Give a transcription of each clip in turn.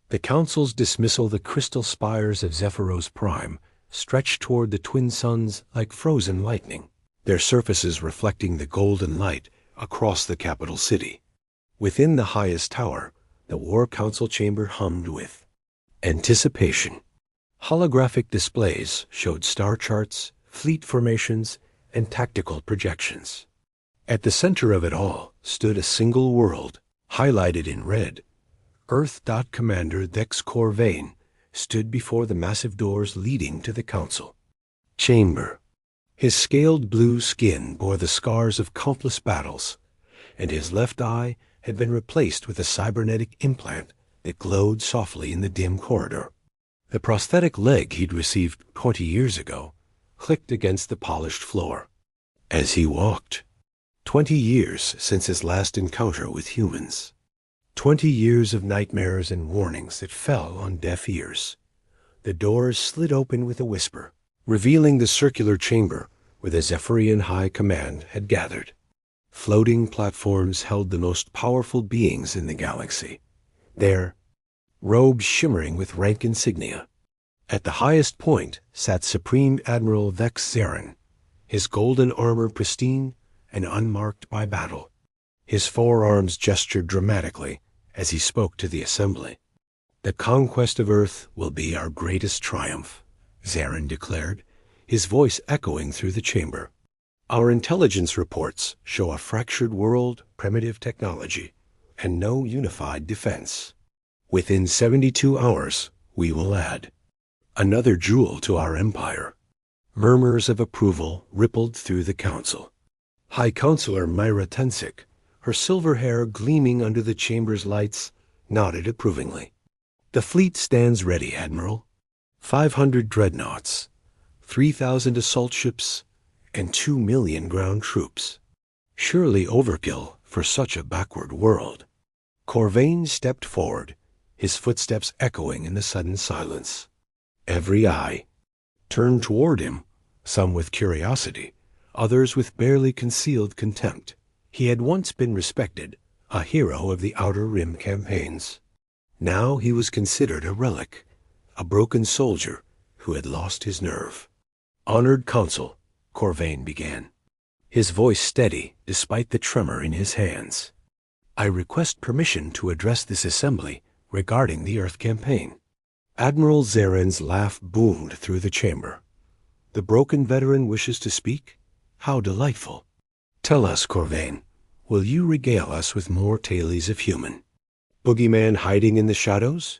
The Council's dismissal, the crystal spires of Zephyros Prime stretched toward the twin suns like frozen lightning, their surfaces reflecting the golden light across the capital city. Within the highest tower, the War Council chamber hummed with anticipation. Holographic displays showed star charts, fleet formations, and tactical projections. At the center of it all stood a single world, highlighted in red. Earth. Commander Thex Corvain stood before the massive doors leading to the Council chamber. His scaled blue skin bore the scars of countless battles, and his left eye had been replaced with a cybernetic implant that glowed softly in the dim corridor. The prosthetic leg he'd received 20 years ago clicked against the polished floor as he walked. 20 years since his last encounter with humans. 20 years of nightmares and warnings that fell on deaf ears. The doors slid open with a whisper, revealing the circular chamber where the Zephyrian High Command had gathered. Floating platforms held the most powerful beings in the galaxy, their robes shimmering with rank insignia. At the highest point sat Supreme Admiral Vex Zarin, his golden armor pristine and unmarked by battle. His forearms gestured dramatically as he spoke to the assembly. "The conquest of Earth will be our greatest triumph," Zarin declared, his voice echoing through the chamber. "Our intelligence reports show a fractured world, primitive technology, and no unified defense. Within 72 hours, we will add another jewel to our empire." Murmurs of approval rippled through the council. High Counselor Myra Tensic, her silver hair gleaming under the chamber's lights, nodded approvingly. "The fleet stands ready, Admiral. 500 dreadnoughts, 3,000 assault ships, and 2 million ground troops. Surely overkill for such a backward world." Corvain stepped forward, his footsteps echoing in the sudden silence. Every eye turned toward him, some with curiosity, others with barely concealed contempt. He had once been respected, a hero of the Outer Rim campaigns. Now he was considered a relic, a broken soldier who had lost his nerve. "Honored Council," Corvain began, his voice steady despite the tremor in his hands. "I request permission to address this assembly regarding the Earth campaign." Admiral Zarin's laugh boomed through the chamber. "The broken veteran wishes to speak? How delightful. Tell us, Corvain, will you regale us with more tales of human boogeyman hiding in the shadows?"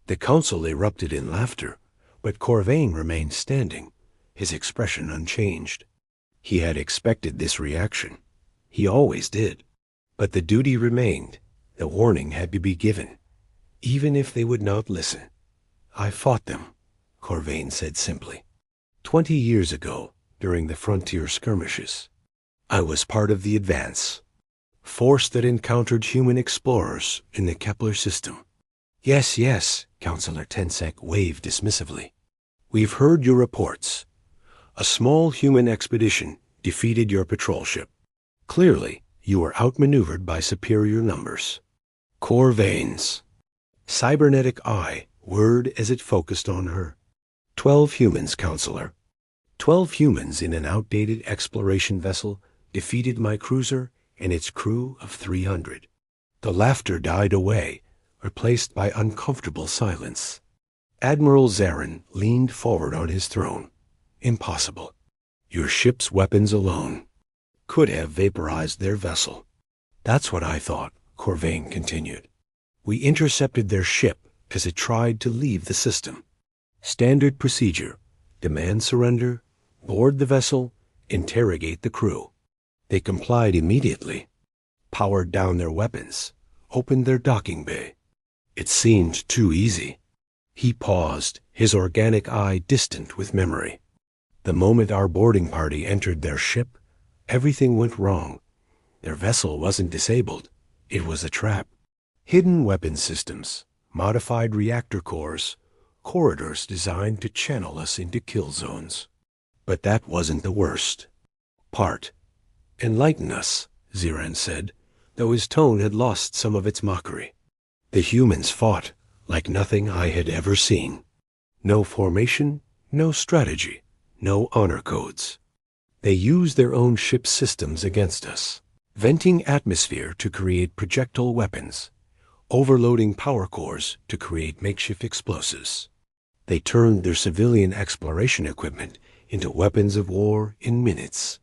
The council erupted in laughter, but Corvain remained standing, his expression unchanged. He had expected this reaction. He always did. But the duty remained. The warning had to be given, even if they would not listen. "I fought them," Corvain said simply. 20 years ago, during the frontier skirmishes. I was part of the Advance, force that encountered human explorers in the Kepler system. "Yes, yes," Counselor Tensek waved dismissively. "We've heard your reports. A small human expedition defeated your patrol ship. Clearly, you were outmaneuvered by superior numbers." Corvain's cybernetic eye whirred as it focused on her. 12 humans, Counselor. 12 humans in an outdated exploration vessel defeated my cruiser and its crew of 300. The laughter died away, replaced by uncomfortable silence. Admiral Zarin leaned forward on his throne. "Impossible. Your ship's weapons alone could have vaporized their vessel." "That's what I thought," Corvain continued. "We intercepted their ship as it tried to leave the system. Standard procedure: demand surrender, board the vessel, interrogate the crew. They complied immediately, powered down their weapons, opened their docking bay. It seemed too easy." He paused, his organic eye distant with memory. "The moment our boarding party entered their ship, everything went wrong. Their vessel wasn't disabled. It was a trap. Hidden weapon systems, modified reactor cores, corridors designed to channel us into kill zones. But that wasn't the worst part." "Enlighten us," Zarin said, though his tone had lost some of its mockery. "The humans fought like nothing I had ever seen. No formation, no strategy, no honor codes. They used their own ship systems against us, venting atmosphere to create projectile weapons, overloading power cores to create makeshift explosives. They turned their civilian exploration equipment into weapons of war in minutes.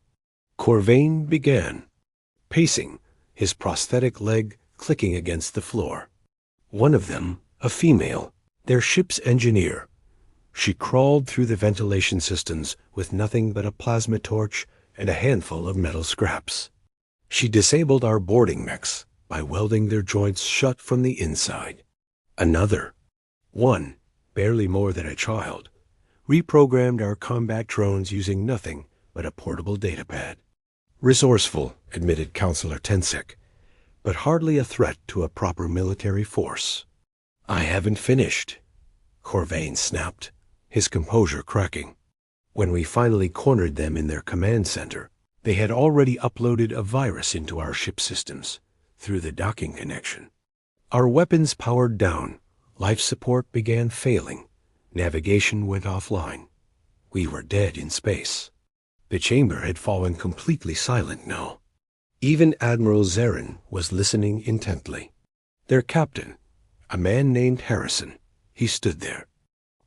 Corvain began, pacing, his prosthetic leg clicking against the floor. One of them, a female, their ship's engineer. She crawled through the ventilation systems with nothing but a plasma torch and a handful of metal scraps. She disabled our boarding mechs by welding their joints shut from the inside. Another, one, barely more than a child, reprogrammed our combat drones using nothing but a portable datapad. Resourceful, admitted Counselor Tensek, but hardly a threat to a proper military force. I haven't finished, Corvain snapped, his composure cracking. When we finally cornered them in their command center, they had already uploaded a virus into our ship systems through the docking connection. Our weapons powered down, life support began failing, navigation went offline. We were dead in space. The chamber had fallen completely silent now. Even Admiral Zarin was listening intently. Their captain, a man named Harrison, he stood there.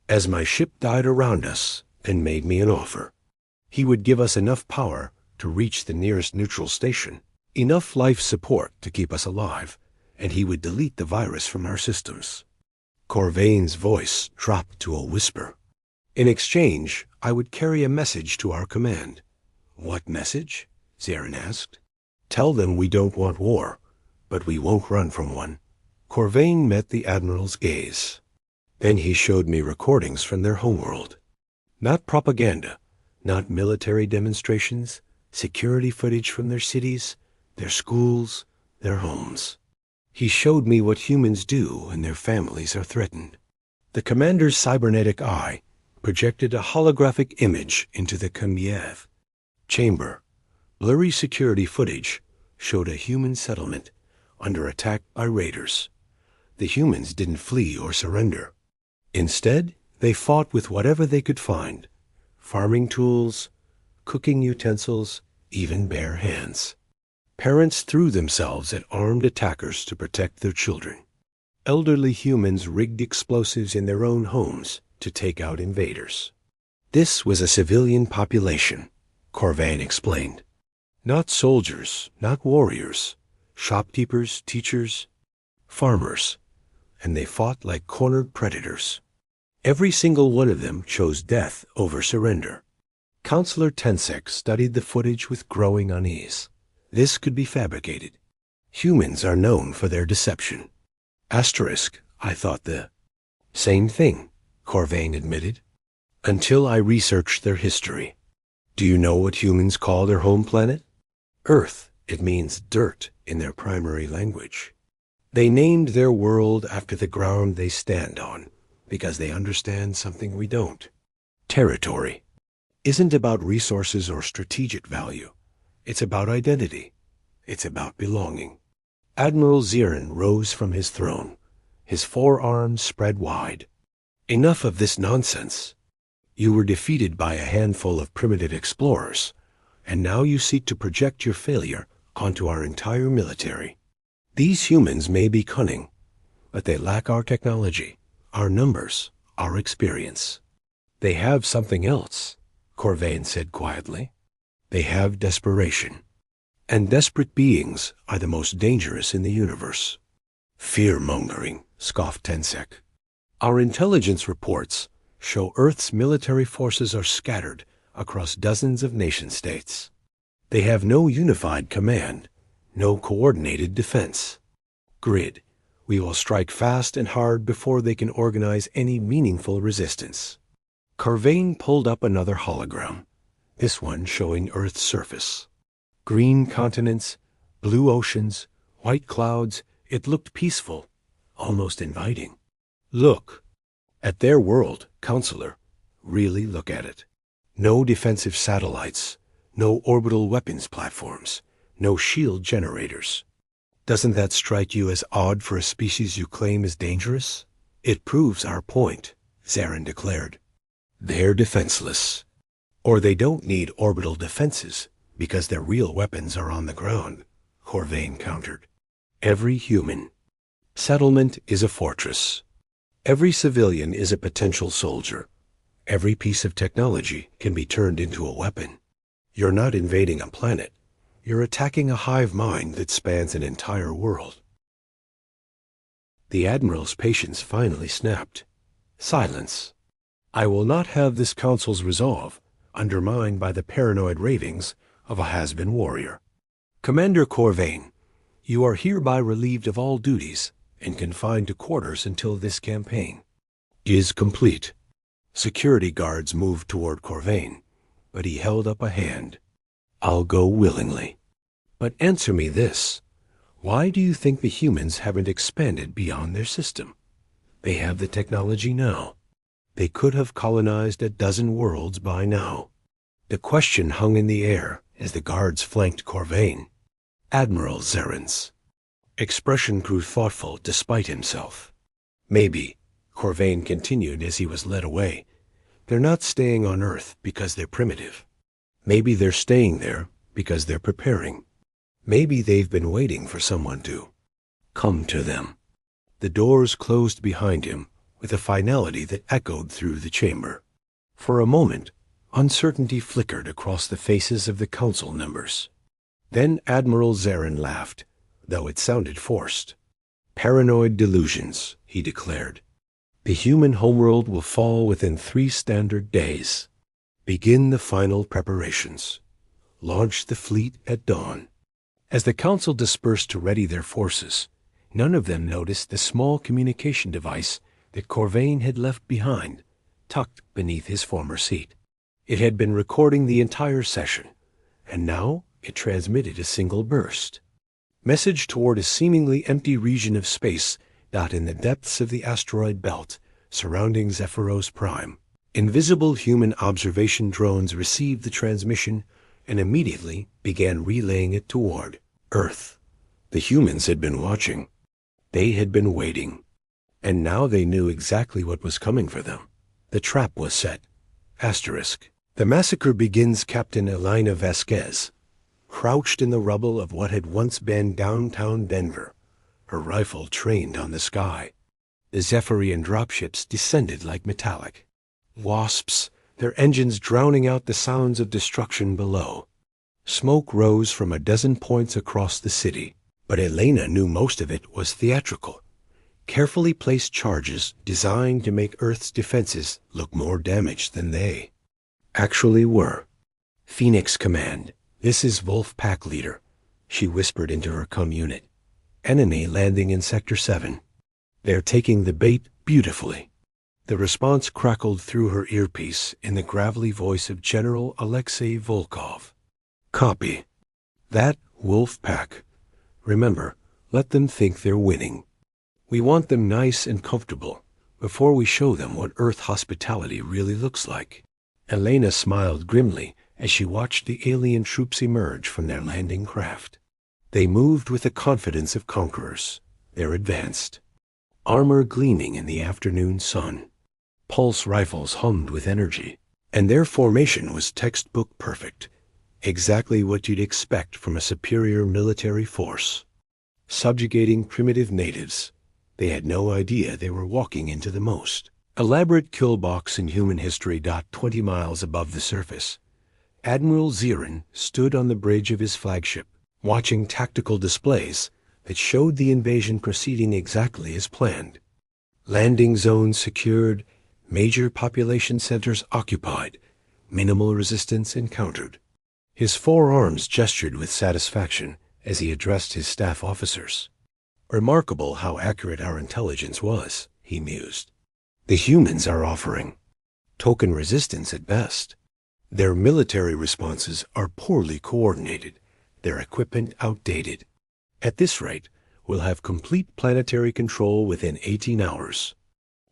As my ship died around us and made me an offer, he would give us enough power to reach the nearest neutral station, enough life support to keep us alive, and he would delete the virus from our systems. Corvain's voice dropped to a whisper. In exchange, I would carry a message to our command. What message? Zarin asked. Tell them we don't want war, but we won't run from one. Corvain met the Admiral's gaze. Then he showed me recordings from their homeworld. Not propaganda, not military demonstrations, security footage from their cities, their schools, their homes. He showed me what humans do when their families are threatened. The commander's cybernetic eye projected a holographic image into the Kmiev chamber. Blurry security footage showed a human settlement under attack by raiders. The humans didn't flee or surrender. Instead, they fought with whatever they could find: farming tools, cooking utensils, even bare hands. Parents threw themselves at armed attackers to protect their children. Elderly humans rigged explosives in their own homes to take out invaders. This was a civilian population, Corvain explained. Not soldiers, not warriors, shopkeepers, teachers, farmers, and they fought like cornered predators. Every single one of them chose death over surrender. Counselor Tensek studied the footage with growing unease. This could be fabricated. Humans are known for their deception. Asterisk, I thought the same thing, Corvain admitted, until I researched their history. Do you know what humans call their home planet? Earth. It means dirt in their primary language. They named their world after the ground they stand on, because they understand something we don't. Territory isn't about resources or strategic value. It's about identity. It's about belonging. Admiral Zarin rose from his throne, his forearms spread wide. Enough of this nonsense. You were defeated by a handful of primitive explorers, and now you seek to project your failure onto our entire military. These humans may be cunning, but they lack our technology, our numbers, our experience. They have something else, Corvain said quietly. They have desperation. And desperate beings are the most dangerous in the universe. Fear-mongering, scoffed Tensek. Our intelligence reports show Earth's military forces are scattered across dozens of nation-states. They have no unified command, no coordinated defense. Grid, we will strike fast and hard before they can organize any meaningful resistance. Corvain pulled up another hologram, this one showing Earth's surface. Green continents, blue oceans, white clouds. It looked peaceful, almost inviting. Look at their world, Counselor. Really look at it. No defensive satellites, no orbital weapons platforms, no shield generators. Doesn't that strike you as odd for a species you claim is dangerous? It proves our point, Zarin declared. They're defenseless. Or they don't need orbital defenses, because their real weapons are on the ground, Corvain countered. Every human settlement is a fortress. Every civilian is a potential soldier. Every piece of technology can be turned into a weapon. You're not invading a planet. You're attacking a hive mind that spans an entire world. The Admiral's patience finally snapped. Silence. I will not have this Council's resolve undermined by the paranoid ravings of a has-been warrior. Commander Corvain, you are hereby relieved of all duties and confined to quarters until this campaign is complete. Security guards moved toward Corvain, but he held up a hand. I'll go willingly. But answer me this. Why do you think the humans haven't expanded beyond their system? They have the technology now. They could have colonized a dozen worlds by now. The question hung in the air as the guards flanked Corvain. Admiral Zarin's expression grew thoughtful despite himself. Maybe, Corvain continued as he was led away, they're not staying on Earth because they're primitive. Maybe they're staying there because they're preparing. Maybe they've been waiting for someone to come to them. The doors closed behind him with a finality that echoed through the chamber. For a moment, uncertainty flickered across the faces of the council members. Then Admiral Zarin laughed, though it sounded forced. Paranoid delusions, he declared. The human homeworld will fall within 3 standard days. Begin the final preparations. Launch the fleet at dawn. As the council dispersed to ready their forces, none of them noticed the small communication device that Corvain had left behind, tucked beneath his former seat. It had been recording the entire session, and now it transmitted a single burst. Message toward a seemingly empty region of space dot in the depths of the asteroid belt surrounding Zephyros Prime. Invisible human observation drones received the transmission and immediately began relaying it toward Earth. The humans had been watching. They had been waiting. And now they knew exactly what was coming for them. The trap was set. Asterisk. The massacre begins. Captain Elena Vasquez, crouched in the rubble of what had once been downtown Denver, her rifle trained on the sky. The Zephyrian dropships descended like metallic wasps, their engines drowning out the sounds of destruction below. Smoke rose from a dozen points across the city, but Elena knew most of it was theatrical. Carefully placed charges designed to make Earth's defenses look more damaged than they actually were. Phoenix Command, this is Wolf Pack Leader, she whispered into her unit. Enemy landing in Sector 7. They're taking the bait beautifully. The response crackled through her earpiece in the gravelly voice of General Alexei Volkov. Copy. That, Wolf Pack. Remember, let them think they're winning. We want them nice and comfortable before we show them what Earth hospitality really looks like. Elena smiled grimly as she watched the alien troops emerge from their landing craft. They moved with the confidence of conquerors. They're advanced. Armor gleaming in the afternoon sun. Pulse rifles hummed with energy. And their formation was textbook perfect. Exactly what you'd expect from a superior military force. Subjugating primitive natives. They had no idea they were walking into the most elaborate kill box in human history. 20 miles above the surface, Admiral Zarin stood on the bridge of his flagship, watching tactical displays that showed the invasion proceeding exactly as planned. Landing zones secured, major population centers occupied, minimal resistance encountered. His forearms gestured with satisfaction as he addressed his staff officers. Remarkable how accurate our intelligence was, he mused. The humans are offering token resistance at best. Their military responses are poorly coordinated, their equipment outdated. At this rate, we'll have complete planetary control within 18 hours.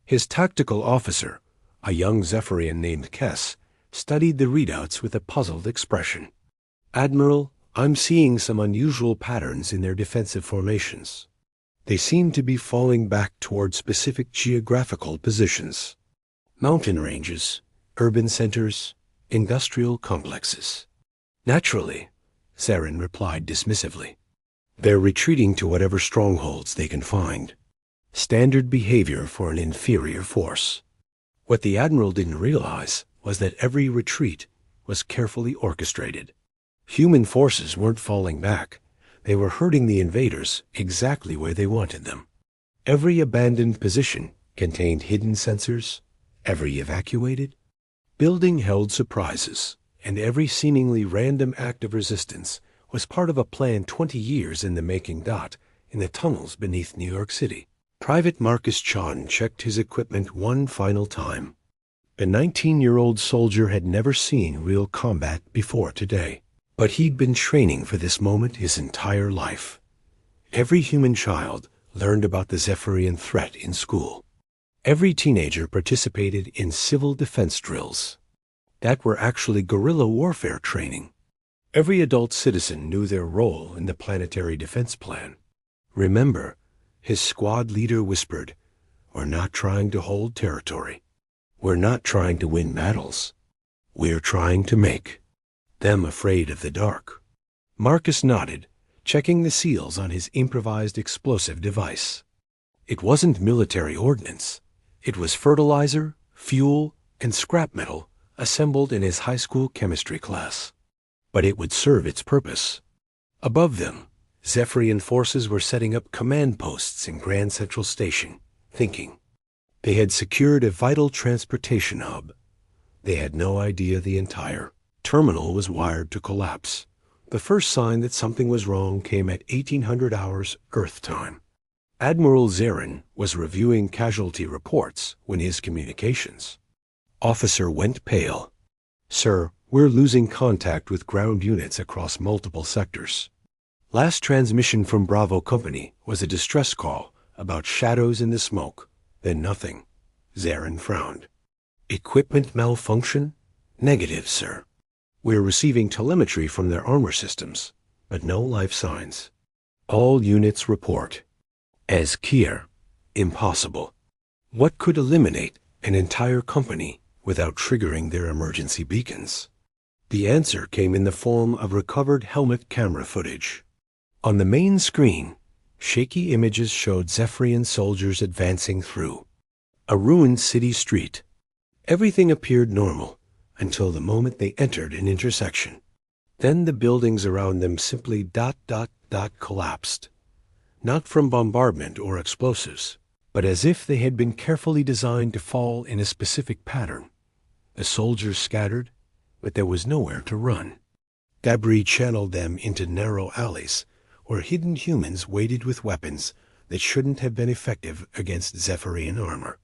His tactical officer, a young Zephyrian named Kess, studied the readouts with a puzzled expression. Admiral, I'm seeing some unusual patterns in their defensive formations. They seemed to be falling back toward specific geographical positions. Mountain ranges, urban centers, industrial complexes. Naturally, Zarin replied dismissively. They're retreating to whatever strongholds they can find. Standard behavior for an inferior force. What the Admiral didn't realize was that every retreat was carefully orchestrated. Human forces weren't falling back. They were herding the invaders exactly where they wanted them. Every abandoned position contained hidden sensors. Every evacuated building held surprises, and every seemingly random act of resistance was part of a plan 20 years in the making. In the tunnels beneath New York City, Private Marcus Chon checked his equipment one final time. A 19-year-old soldier had never seen real combat before today, but he'd been training for this moment his entire life. Every human child learned about the Zephyrian threat in school. Every teenager participated in civil defense drills that were actually guerrilla warfare training. Every adult citizen knew their role in the planetary defense plan. Remember, his squad leader whispered, "We're not trying to hold territory. We're not trying to win battles. We're trying to make them afraid of the dark." Marcus nodded, checking the seals on his improvised explosive device. It wasn't military ordnance. It was fertilizer, fuel, and scrap metal assembled in his high school chemistry class. But it would serve its purpose. Above them, Zephyrian forces were setting up command posts in Grand Central Station, thinking. They had secured a vital transportation hub. They had no idea the entire terminal was wired to collapse. The first sign that something was wrong came at 1800 hours Earth time. Admiral Zarin was reviewing casualty reports when his communications officer went pale. "Sir, we're losing contact with ground units across multiple sectors. Last transmission from Bravo Company was a distress call about shadows in the smoke, then nothing." Zarin frowned. "Equipment malfunction? Negative, sir. We're receiving telemetry from their armor systems, but no life signs. All units report as clear. Impossible. What could eliminate an entire company without triggering their emergency beacons?" The answer came in the form of recovered helmet camera footage. On the main screen, shaky images showed Zephyrian soldiers advancing through a ruined city street. Everything appeared normal until the moment they entered an intersection. Then the buildings around them simply collapsed. Not from bombardment or explosives, but as if they had been carefully designed to fall in a specific pattern. The soldiers scattered, but there was nowhere to run. Debris channeled them into narrow alleys, where hidden humans waited with weapons that shouldn't have been effective against Zephyrian armor.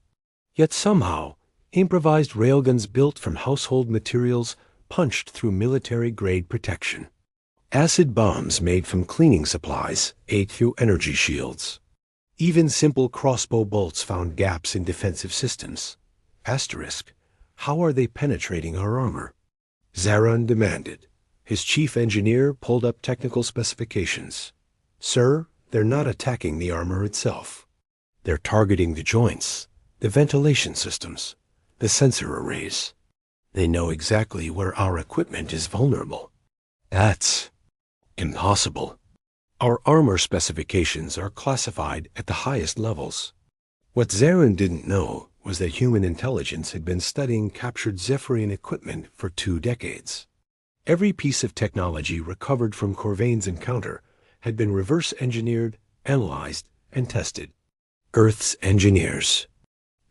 Yet somehow, improvised railguns built from household materials punched through military-grade protection. Acid bombs made from cleaning supplies ate through energy shields. Even simple crossbow bolts found gaps in defensive systems. Asterisk, how are they penetrating our armor? Zarin demanded. His chief engineer pulled up technical specifications. "Sir, they're not attacking the armor itself. They're targeting the joints, the ventilation systems, the sensor arrays. They know exactly where our equipment is vulnerable." "That's impossible. Our armor specifications are classified at the highest levels." What Zarin didn't know was that human intelligence had been studying captured Zephyrian equipment for 2 decades. Every piece of technology recovered from Corvain's encounter had been reverse-engineered, analyzed, and tested. Earth's engineers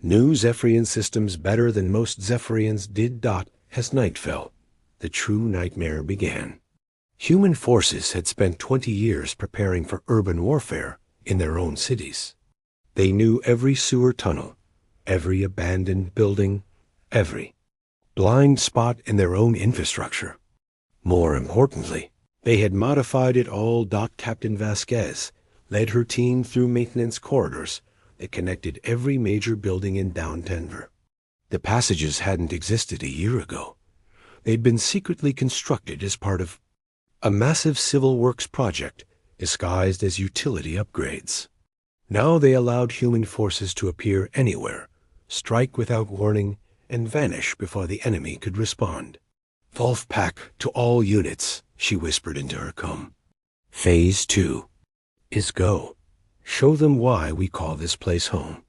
knew Zephyrian systems better than most Zephyrians did. As night fell, the true nightmare began. Human forces had spent 20 years preparing for urban warfare in their own cities. They knew every sewer tunnel, every abandoned building, every blind spot in their own infrastructure. More importantly, they had modified it all. Captain Vasquez led her team through maintenance corridors that connected every major building in downtown Denver. The passages hadn't existed a year ago. They'd been secretly constructed as part of a massive civil works project disguised as utility upgrades. Now they allowed human forces to appear anywhere, strike without warning, and vanish before the enemy could respond. "Wolf Pack to all units," she whispered into her comms. "Phase 2 is go. Show them why we call this place home."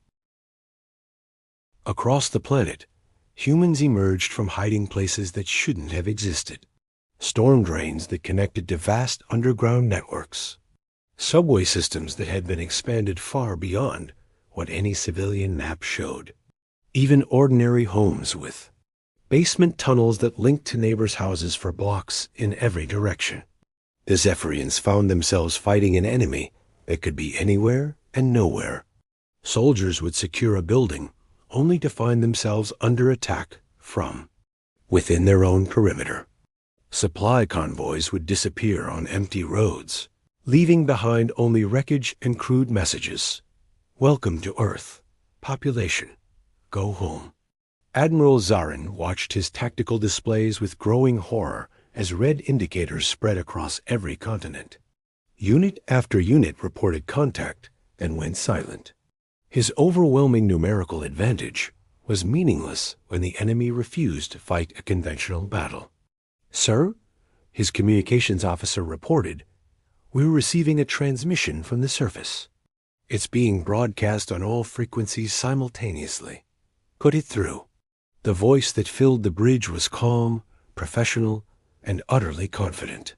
Across the planet, humans emerged from hiding places that shouldn't have existed. Storm drains that connected to vast underground networks. Subway systems that had been expanded far beyond what any civilian map showed. Even ordinary homes with basement tunnels that linked to neighbors' houses for blocks in every direction. The Zephyrians found themselves fighting an enemy that could be anywhere and nowhere. Soldiers would secure a building only to find themselves under attack from within their own perimeter. Supply convoys would disappear on empty roads, leaving behind only wreckage and crude messages. "Welcome to Earth. Population. Go home." Admiral Zarin watched his tactical displays with growing horror as red indicators spread across every continent. Unit after unit reported contact and went silent. His overwhelming numerical advantage was meaningless when the enemy refused to fight a conventional battle. "Sir," his communications officer reported, "we're receiving a transmission from the surface. It's being broadcast on all frequencies simultaneously. Put it through." The voice that filled the bridge was calm, professional, and utterly confident.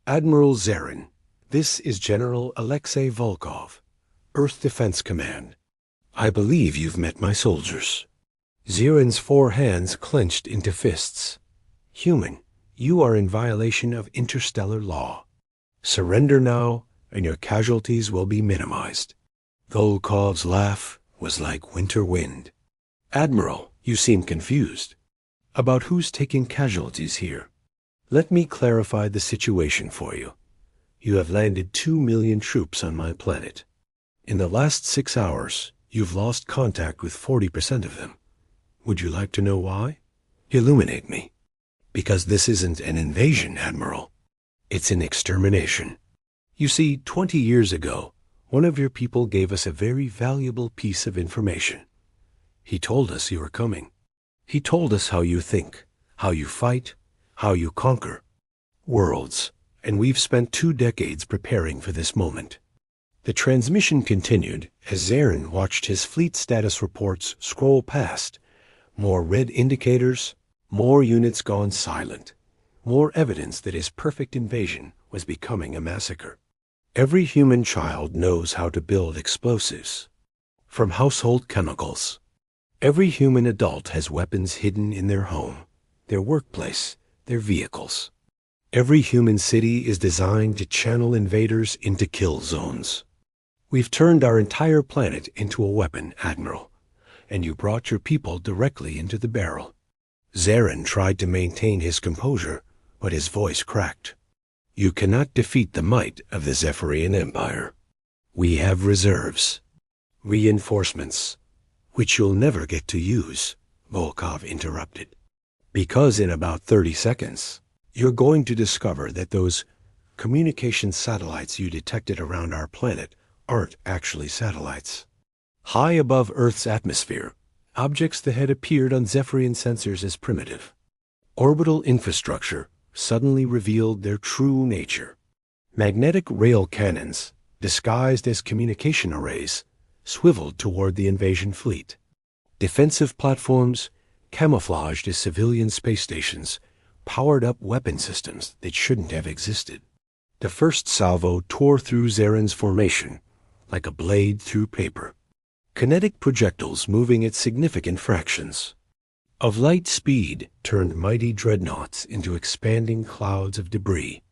"Admiral Zarin, this is General Alexei Volkov, Earth Defense Command. I believe you've met my soldiers." Zarin's 4 hands clenched into fists. "Human, you are in violation of interstellar law. Surrender now, and your casualties will be minimized." Volkov's laugh was like winter wind. "Admiral, you seem confused. About who's taking casualties here? Let me clarify the situation for you. You have landed 2 million troops on my planet. In the last 6 hours, you've lost contact with 40% of them. Would you like to know why? Illuminate me." "Because this isn't an invasion, Admiral. It's an extermination. You see, 20 years ago, one of your people gave us a very valuable piece of information. He told us you were coming. He told us how you think, how you fight, how you conquer worlds, and we've spent 2 decades preparing for this moment." The transmission continued as Zarin watched his fleet status reports scroll past. More red indicators, more units gone silent, more evidence that his perfect invasion was becoming a massacre. Every human child knows how to build explosives, from household chemicals. Every human adult has weapons hidden in their home, their workplace, their vehicles. Every human city is designed to channel invaders into kill zones. We've turned our entire planet into a weapon, Admiral, and you brought your people directly into the barrel. Zarin tried to maintain his composure, but his voice cracked. "You cannot defeat the might of the Zephyrian Empire. We have reserves, reinforcements, which you'll never get to use," Volkov interrupted. "Because in about 30 seconds, you're going to discover that those communication satellites you detected around our planet aren't actually satellites. High above Earth's atmosphere, objects that had appeared on Zephyrian sensors as primitive. Orbital infrastructure suddenly revealed their true nature. Magnetic rail cannons, disguised as communication arrays, swiveled toward the invasion fleet. Defensive platforms, camouflaged as civilian space stations, powered up weapon systems that shouldn't have existed. The first salvo tore through Zarin's formation like a blade through paper. Kinetic projectiles moving at significant fractions of light speed turned mighty dreadnoughts into expanding clouds of debris.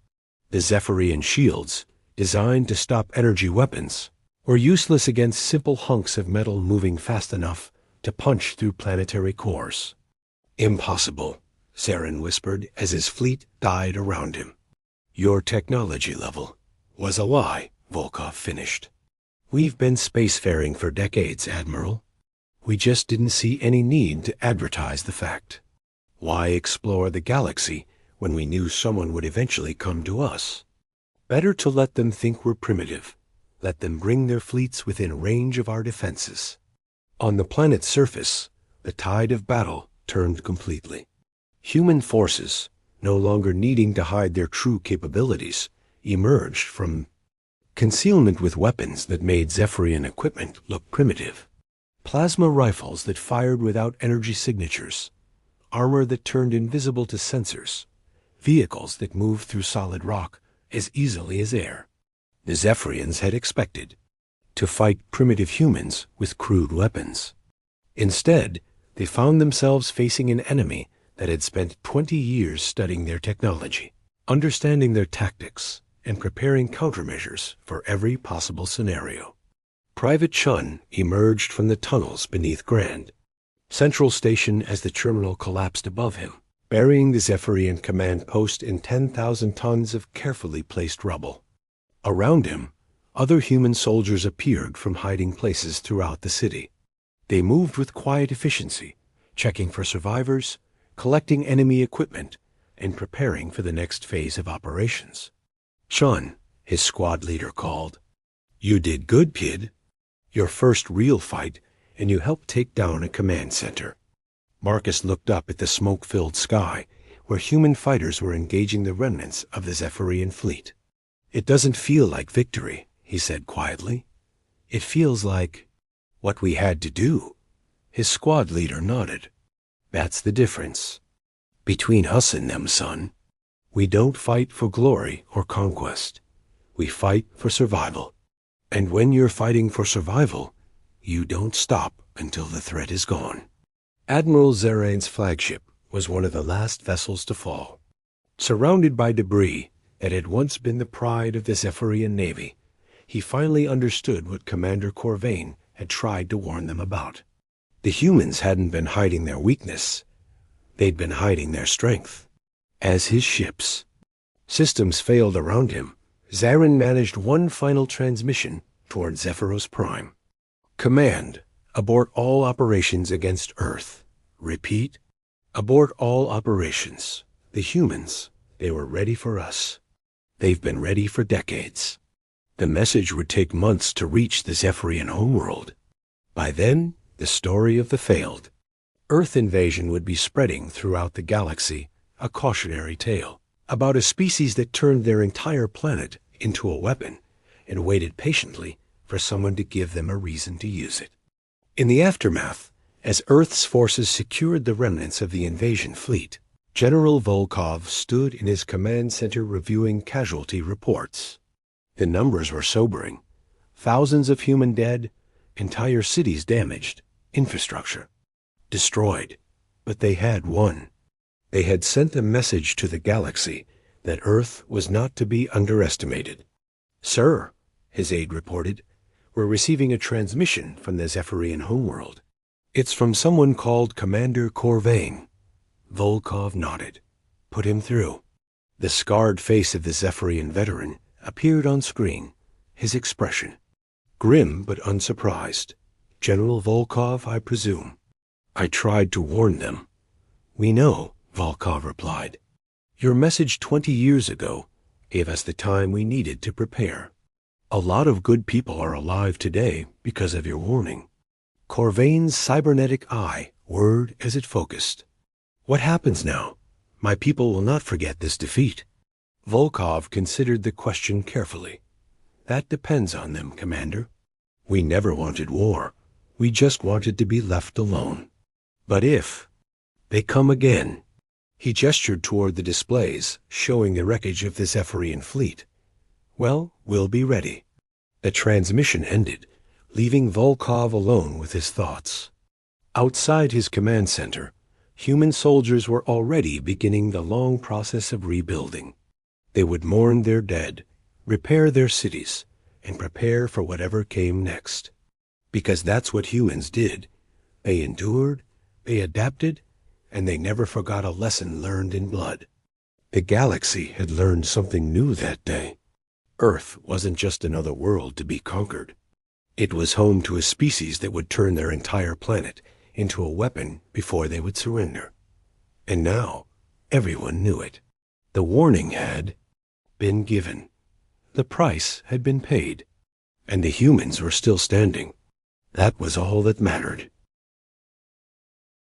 The Zephyrian shields, designed to stop energy weapons, were useless against simple hunks of metal moving fast enough to punch through planetary cores. "Impossible," Zarin whispered as his fleet died around him. "Your technology level was a lie," Volkov finished. "We've been spacefaring for decades, Admiral. We just didn't see any need to advertise the fact. Why explore the galaxy when we knew someone would eventually come to us? Better to let them think we're primitive, Let them bring their fleets within range of our defenses. On the planet's surface, the tide of battle turned completely. Human forces, no longer needing to hide their true capabilities, emerged from concealment with weapons that made Zephyrian equipment look primitive. Plasma rifles that fired without energy signatures, armor that turned invisible to sensors, vehicles that moved through solid rock as easily as air. The Zephyrians had expected to fight primitive humans with crude weapons. Instead, they found themselves facing an enemy that had spent 20 years studying their technology, understanding their tactics, and preparing countermeasures for every possible scenario. Private Chun emerged from the tunnels beneath Grand Central Station as the terminal collapsed above him, burying the Zephyrian command post in 10,000 tons of carefully placed rubble. Around him, other human soldiers appeared from hiding places throughout the city. They moved with quiet efficiency, checking for survivors, collecting enemy equipment, and preparing for the next phase of operations. Chun, his squad leader, called. "You did good, kid. Your first real fight, and you helped take down a command center." Marcus looked up at the smoke-filled sky, where human fighters were engaging the remnants of the Zephyrian fleet. "It doesn't feel like victory," he said quietly. "It feels like what we had to do." His squad leader nodded. "That's the difference between us and them, son. We don't fight for glory or conquest. We fight for survival. And when you're fighting for survival, you don't stop until the threat is gone." Admiral Zerain's flagship was one of the last vessels to fall. Surrounded by debris that had once been the pride of the Zephyrian Navy, he finally understood what Commander Corvain had tried to warn them about. The humans hadn't been hiding their weakness. They'd been hiding their strength. As his ships' systems failed around him, Zarin managed one final transmission toward Zephyros Prime. "Command, abort all operations against Earth. Repeat, abort all operations. The humans, they were ready for us. They've been ready for decades." The message would take months to reach the Zephyrian homeworld. By then, the story of the failed Earth invasion would be spreading throughout the galaxy, a cautionary tale about a species that turned their entire planet into a weapon and waited patiently for someone to give them a reason to use it. In the aftermath, as Earth's forces secured the remnants of the invasion fleet, General Volkov stood in his command center reviewing casualty reports. The numbers were sobering. Thousands of human dead, entire cities damaged, infrastructure destroyed. But they had won. They had sent a message to the galaxy that Earth was not to be underestimated. "Sir," his aide reported, "we're receiving a transmission from the Zephyrian homeworld. It's from someone called Commander Corvain." Volkov nodded. "Put him through." The scarred face of the Zephyrian veteran appeared on screen, his expression grim but unsurprised. "General Volkov, I presume." "I tried to warn them." "We know," Volkov replied. "Your message 20 years ago gave us the time we needed to prepare. A lot of good people are alive today because of your warning." Corvain's cybernetic eye whirred as it focused. "What happens now? My people will not forget this defeat." Volkov considered the question carefully. "That depends on them, Commander. We never wanted war. We just wanted to be left alone. But if they come again," he gestured toward the displays showing the wreckage of the Zephyrian fleet, "well, we'll be ready." The transmission ended, leaving Volkov alone with his thoughts. Outside his command center, human soldiers were already beginning the long process of rebuilding. They would mourn their dead, repair their cities, and prepare for whatever came next. Because that's what humans did. They endured, they adapted, and they never forgot a lesson learned in blood. The galaxy had learned something new that day. Earth wasn't just another world to be conquered. It was home to a species that would turn their entire planet into a weapon before they would surrender. And now, everyone knew it. The warning had been given. The price had been paid. and the humans were still standing. That was all that mattered.